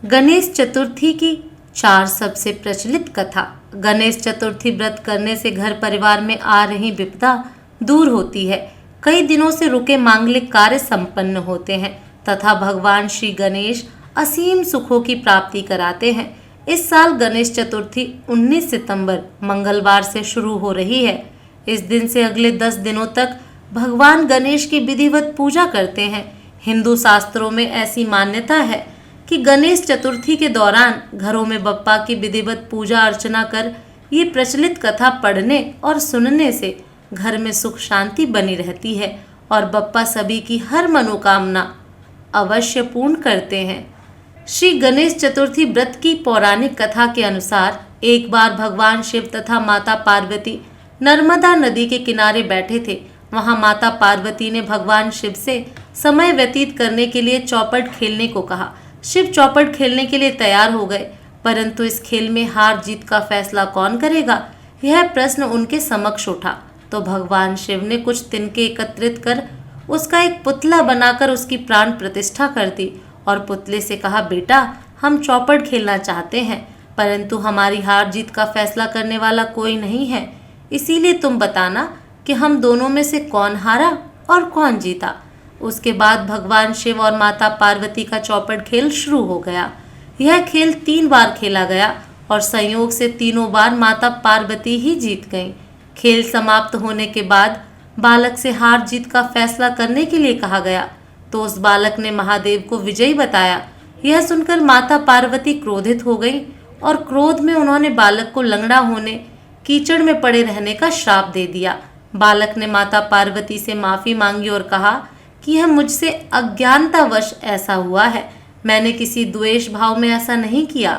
गणेश चतुर्थी की 4 सबसे प्रचलित कथा। गणेश चतुर्थी व्रत करने से घर परिवार में आ रही विपदा दूर होती है। कई दिनों से रुके मांगलिक कार्य संपन्न होते हैं तथा भगवान श्री गणेश असीम सुखों की प्राप्ति कराते हैं। इस साल गणेश चतुर्थी 19 सितंबर मंगलवार से शुरू हो रही है। इस दिन से अगले 10 दिनों तक भगवान गणेश की विधिवत पूजा करते हैं। हिंदू शास्त्रों में ऐसी मान्यता है कि गणेश चतुर्थी के दौरान घरों में बप्पा की विधिवत पूजा अर्चना कर ये प्रचलित कथा पढ़ने और सुनने से घर में सुख शांति बनी रहती है और बप्पा सभी की हर मनोकामना अवश्य पूर्ण करते हैं। श्री गणेश चतुर्थी व्रत की पौराणिक कथा के अनुसार एक बार भगवान शिव तथा माता पार्वती नर्मदा नदी के किनारे बैठे थे। वहां माता पार्वती ने भगवान शिव से समय व्यतीत करने के लिए चौपट खेलने को कहा। शिव चौपट खेलने के लिए तैयार हो गए, परंतु इस खेल में हार जीत का फैसला कौन करेगा, यह प्रश्न उनके समक्ष उठा। तो भगवान शिव ने कुछ तिनके एकत्रित कर उसका एक पुतला बनाकर उसकी प्राण प्रतिष्ठा कर दी और पुतले से कहा, बेटा हम चौपट खेलना चाहते हैं, परंतु हमारी हार जीत का फैसला करने वाला कोई नहीं है, इसीलिए तुम बताना कि हम दोनों में से कौन हारा और कौन जीता। उसके बाद भगवान शिव और माता पार्वती का चौपट खेल शुरू हो गया। यह खेल 3 बार खेला गया और संयोग से तीनों बार माता पार्वती ही जीत गईं। खेल समाप्त होने के बाद बालक से हार जीत का फैसला करने के लिए कहा गया, तो उस बालक ने महादेव को विजयी बताया। यह सुनकर माता पार्वती क्रोधित हो गई और क्रोध में उन्होंने बालक को लंगड़ा होने, कीचड़ में पड़े रहने का श्राप दे दिया। बालक ने माता पार्वती से माफी मांगी और कहा कि यह मुझसे अज्ञानतावश ऐसा हुआ है, मैंने किसी द्वेष भाव में ऐसा नहीं किया।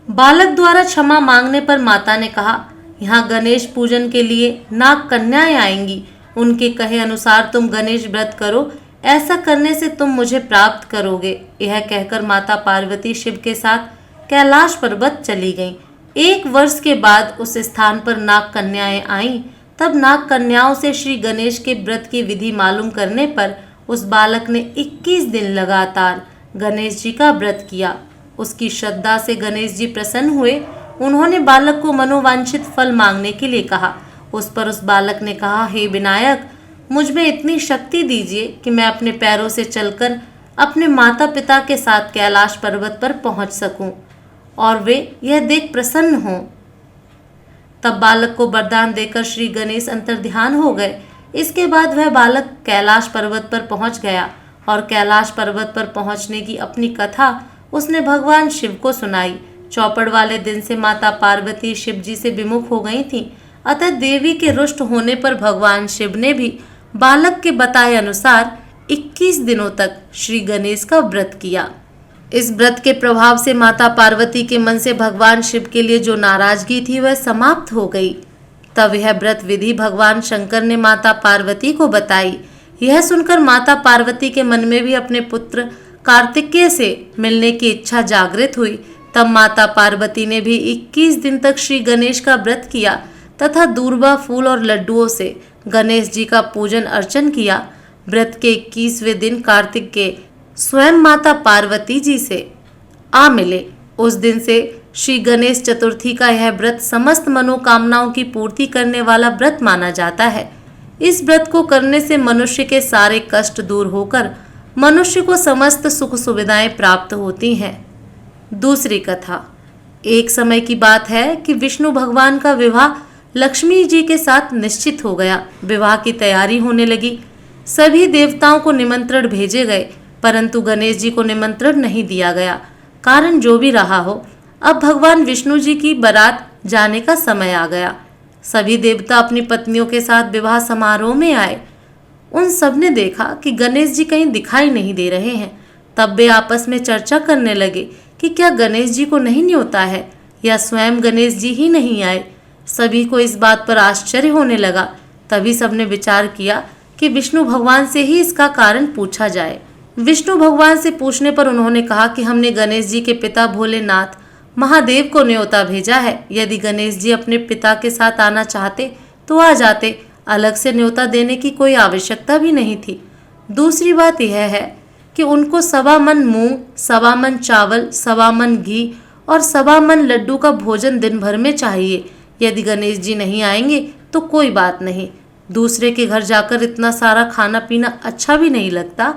बालक द्वारा क्षमा मांगने पर माता ने कहा, यहाँ गणेश पूजन के लिए नाग कन्याएं आएंगी, उनके कहे अनुसार तुम गणेश व्रत करो, ऐसा करने से तुम मुझे प्राप्त करोगे। यह कहकर माता पार्वती शिव के साथ कैलाश पर्वत चली गईं। 1 वर्ष के बाद उस स्थान पर नाग कन्याएं आईं। तब नाग कन्याओं से श्री गणेश के व्रत की विधि मालूम करने पर उस बालक ने 21 दिन लगातार गणेश जी का व्रत किया। उसकी श्रद्धा से गणेश जी प्रसन्न हुए। उन्होंने बालक को मनोवांछित फल मांगने के लिए कहा। उस पर उस बालक ने कहा, हे विनायक, मुझ में इतनी शक्ति दीजिए कि मैं अपने पैरों से चलकर अपने माता पिता के साथ कैलाश पर्वत पर पहुंच सकूं और वे यह देख प्रसन्न हों। तब बालक को वरदान देकर श्री गणेश अंतर्ध्यान हो गए। इसके बाद वह बालक कैलाश पर्वत पर पहुंच गया और कैलाश पर्वत पर पहुंचने की अपनी कथा उसने भगवान शिव को सुनाई। चौपड़ वाले दिन से माता पार्वती शिव जी से विमुख हो गई थीं, अतः देवी के रुष्ट होने पर भगवान शिव ने भी बालक के बताए अनुसार 21 दिनों तक श्री गणेश का व्रत किया। इस व्रत के प्रभाव से माता पार्वती के मन से भगवान शिव के लिए जो नाराजगी थी वह समाप्त हो गई। तब यह व्रत विधि भगवान शंकर ने माता पार्वती को बताई। यह सुनकर माता पार्वती के मन में भी अपने पुत्र कार्तिकेय से मिलने की इच्छा जागृत हुई। तब माता पार्वती ने भी 21 दिन तक श्री गणेश का व्रत किया तथा दूर्वा फूल और लड्डुओं से गणेश जी का पूजन अर्चन किया। व्रत के 21वें दिन कार्तिकेय स्वयं माता पार्वती जी से आ मिले। उस दिन से श्री गणेश चतुर्थी का यह व्रत समस्त मनोकामनाओं की पूर्ति करने वाला व्रत माना जाता है। इस व्रत को करने से मनुष्य के सारे कष्ट दूर होकर मनुष्य को समस्त सुख सुविधाएं प्राप्त होती हैं। दूसरी कथा। एक समय की बात है कि विष्णु भगवान का विवाह लक्ष्मी जी के साथ निश्चित हो गया। विवाह की तैयारी होने लगी। सभी देवताओं को निमंत्रण भेजे गए, परंतु गणेश जी को निमंत्रण नहीं दिया गया। कारण जो भी रहा हो, अब भगवान विष्णु जी की बारात जाने का समय आ गया। सभी देवता अपनी पत्नियों के साथ विवाह समारोह में आए। उन सब ने देखा कि गणेश जी कहीं दिखाई नहीं दे रहे हैं। तब वे आपस में चर्चा करने लगे कि क्या गणेश जी को नहीं न्योता है या स्वयं गणेश जी ही नहीं आए। सभी को इस बात पर आश्चर्य होने लगा। तभी सबने विचार किया कि विष्णु भगवान से ही इसका कारण पूछा जाए। विष्णु भगवान से पूछने पर उन्होंने कहा कि हमने गणेश जी के पिता भोलेनाथ महादेव को न्योता भेजा है। यदि गणेश जी अपने पिता के साथ आना चाहते तो आ जाते, अलग से न्योता देने की कोई आवश्यकता भी नहीं थी। दूसरी बात यह है कि उनको 1.25 मन मूंग, 1.25 मन चावल, 1.25 मन घी और 1.25 मन लड्डू का भोजन दिन भर में चाहिए। यदि गणेश जी नहीं आएंगे तो कोई बात नहीं, दूसरे के घर जाकर इतना सारा खाना पीना अच्छा भी नहीं लगता।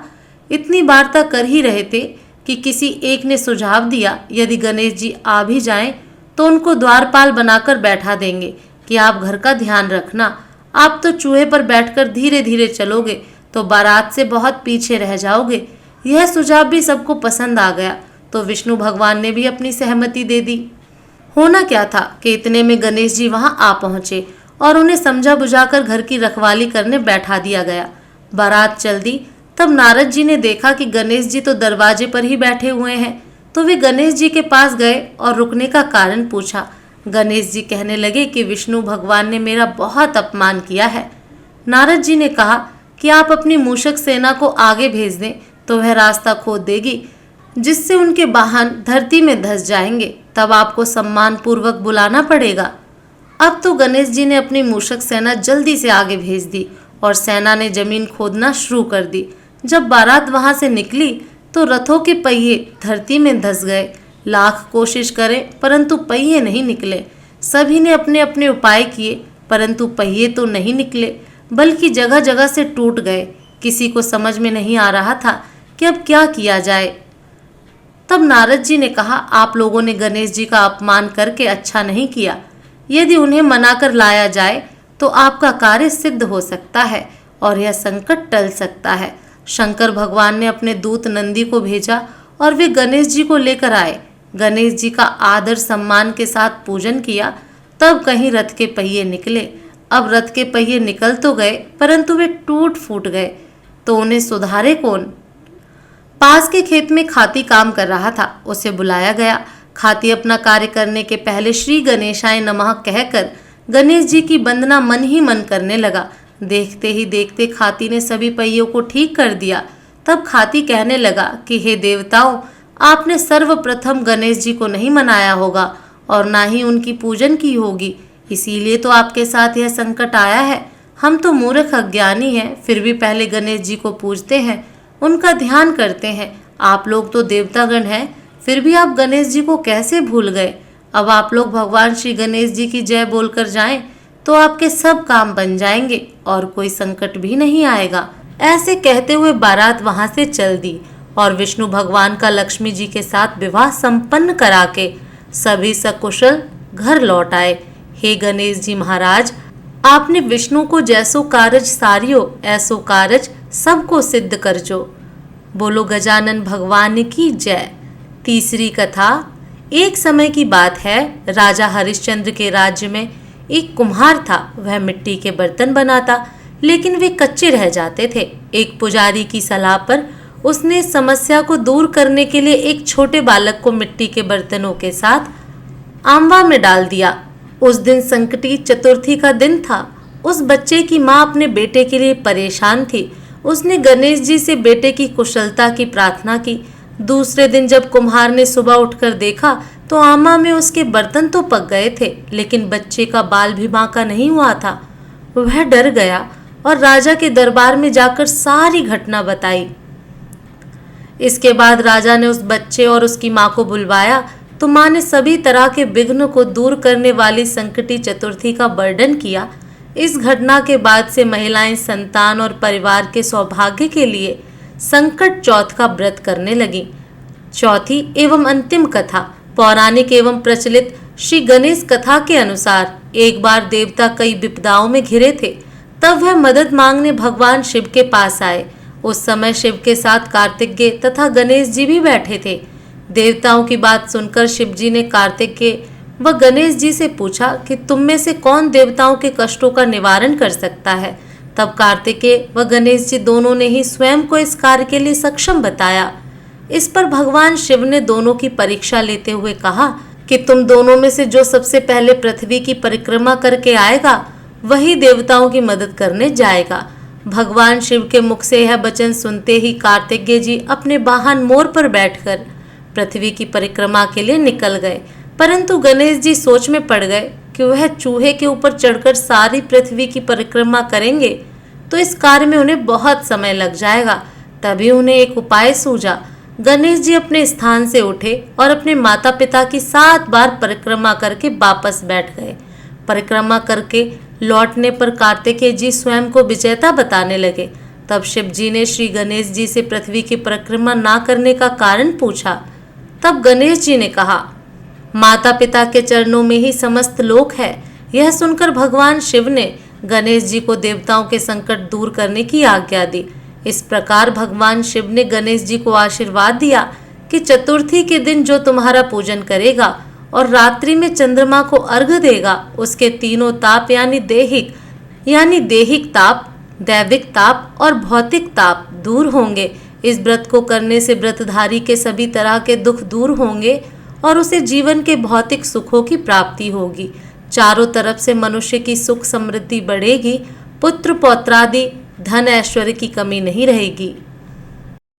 इतनी वार्ता कर ही रहे थे कि किसी एक ने सुझाव दिया, यदि गणेश जी आ भी जाएं तो उनको द्वारपाल बनाकर बैठा देंगे कि आप घर का ध्यान रखना। आप तो चूहे पर बैठकर धीरे धीरे चलोगे तो बारात से बहुत पीछे रह जाओगे। यह सुझाव भी सबको पसंद आ गया तो विष्णु भगवान ने भी अपनी सहमति दे दी। होना क्या था कि इतने में गणेश जी वहां आ पहुंचे और उन्हें समझा बुझाकर घर की रखवाली करने बैठा दिया गया। बारात चल दी। तब नारद जी ने देखा कि गणेश जी तो दरवाजे पर ही बैठे हुए हैं, तो वे गणेश जी के पास गए और रुकने का कारण पूछा। गणेश जी कहने लगे कि विष्णु भगवान ने मेरा बहुत अपमान किया है। नारद जी ने कहा कि आप अपनी मूषक सेना को आगे भेज दें तो वह रास्ता खोद देगी, जिससे उनके वाहन धरती में धंस जाएंगे। तब आपको सम्मान पूर्वक बुलाना पड़ेगा। अब तो गणेश जी ने अपनी मूषक सेना जल्दी से आगे भेज दी और सेना ने जमीन खोदना शुरू कर दी। जब बारात वहां से निकली तो रथों के पहिए धरती में धंस गए। लाख कोशिश करें परंतु पहिए नहीं निकले। सभी ने अपने अपने उपाय किए परंतु पहिए तो नहीं निकले, बल्कि जगह जगह से टूट गए। किसी को समझ में नहीं आ रहा था कि अब क्या किया जाए। तब नारद जी ने कहा, आप लोगों ने गणेश जी का अपमान करके अच्छा नहीं किया। यदि उन्हें मनाकर लाया जाए तो आपका कार्य सिद्ध हो सकता है और यह संकट टल सकता है। शंकर भगवान ने अपने दूत नंदी को भेजा और वे गणेश जी को लेकर आए। गणेश जी का आदर सम्मान के साथ पूजन किया। तब कहीं रथ के पहिए निकले। अब रथ के पहिए निकल तो गए परंतु वे टूट फूट गए, तो उन्हें सुधारे कौन? पास के खेत में खाती काम कर रहा था, उसे बुलाया गया। खाती अपना कार्य करने के पहले श्री गणेशाय नमः कहकर गणेश जी की वंदना मन ही मन करने लगा। देखते ही देखते खाती ने सभी पहियों को ठीक कर दिया। तब खाती कहने लगा कि हे देवताओं, आपने सर्वप्रथम गणेश जी को नहीं मनाया होगा और ना ही उनकी पूजन की होगी, इसीलिए तो आपके साथ यह संकट आया है। हम तो मूर्ख अज्ञानी हैं, फिर भी पहले गणेश जी को पूजते हैं, उनका ध्यान करते हैं। आप लोग तो देवतागण हैं, फिर भी आप गणेश जी को कैसे भूल गए? अब आप लोग भगवान श्री गणेश जी की जय बोलकर जाएं तो आपके सब काम बन जाएंगे और कोई संकट भी नहीं आएगा। ऐसे कहते हुए बारात वहां से चल दी और विष्णु भगवान का लक्ष्मी जी के साथ विवाह संपन्न करा के सभी सकुशल घर लौट आए। हे गणेश जी महाराज, आपने विष्णु को जैसो कारज सारियो ऐसो कारज सबको सिद्ध कर जो। बोलो गजानन भगवान की जय। तीसरी कथा। एक समय की बात है, राजा हरिश्चंद्र के राज्य में एक कुम्हार था। वह मिट्टी के बर्तन बनाता, लेकिन वे कच्चे रह जाते थे। एक पुजारी की सलाह पर उसने समस्या को दूर करने के लिए एक छोटे बालक को मिट्टी के बर्तनों के साथ आमवा में डाल दिया। उस दिन संकटी चतुर्थी का दिन था। उस बच्चे की माँ अपने बेटे के लिए परेशान थी। उसने गणेश जी से बेटे की कुशलता की प्रार्थना की। दूसरे दिन जब कुम्हार ने सुबह उठकर देखा तो आमा में उसके बर्तन तो पक गए थे, लेकिन बच्चे का बाल भी बांका नहीं हुआ था। वह डर गया और राजा के दरबार में जाकर सारी घटना बताई। इसके बाद राजा ने उस बच्चे और उसकी माँ को बुलवाया तो माँ ने सभी तरह के विघ्न को दूर करने वाली संकटी चतुर्थी का वर्णन किया। इस घटना के बाद से महिलाएं संतान और परिवार के सौभाग्य के लिए संकट चौथ का व्रत करने लगी। चौथी एवं अंतिम कथा। पौराणिक एवं प्रचलित श्री गणेश कथा के अनुसार एक बार देवता कई विपदाओं में घिरे थे। तब वह मदद मांगने भगवान शिव के पास आए। उस समय शिव के साथ कार्तिकेय तथा गणेश जी भी बैठे थे। देवताओं की बात सुनकर शिव जी ने कार्तिकेय व गणेश जी से पूछा कि तुम में से कौन देवताओं के कष्टों का निवारण कर सकता है। तब कार्तिकेय व गणेश जी दोनों ने ही स्वयं को इस कार्य के लिए सक्षम बताया। इस पर भगवान शिव ने दोनों की परीक्षा लेते हुए कहा कि तुम दोनों में से जो सबसे पहले पृथ्वी की परिक्रमा करके आएगा वही देवताओं की मदद करने जाएगा। भगवान शिव के मुख से यह वचन सुनते ही कार्तिकेय जी अपने वाहन मोर पर बैठकर पृथ्वी की परिक्रमा के लिए निकल गए। परंतु गणेश जी सोच में पड़ गए कि वह चूहे के ऊपर चढ़कर सारी पृथ्वी की परिक्रमा करेंगे तो इस कार्य में उन्हें बहुत समय लग जाएगा। तभी उन्हें एक उपाय सूझा। गणेश जी अपने स्थान से उठे और अपने माता पिता की 7 बार परिक्रमा करके वापस बैठ गए। परिक्रमा करके लौटने पर कार्तिकेय जी स्वयं को विजेता बताने लगे। तब शिव जी ने श्री गणेश जी से पृथ्वी की परिक्रमा ना करने का कारण पूछा। तब गणेश जी ने कहा, माता पिता के चरणों में ही समस्त लोक है। यह सुनकर भगवान शिव ने गणेश जी को देवताओं के संकट दूर करने की आज्ञा दी। इस प्रकार भगवान शिव ने गणेश जी को आशीर्वाद दिया कि चतुर्थी के दिन जो तुम्हारा पूजन करेगा और रात्रि में चंद्रमा को अर्घ्य देगा, उसके तीनों ताप यानी देहिक ताप, दैविक ताप और भौतिक ताप दूर होंगे। इस व्रत को करने से व्रतधारी के सभी तरह के दुख दूर होंगे और उसे जीवन के भौतिक सुखों की प्राप्ति होगी। चारों तरफ से मनुष्य की सुख समृद्धि बढ़ेगी। पुत्र पौत्रादि धन ऐश्वर्य की कमी नहीं रहेगी।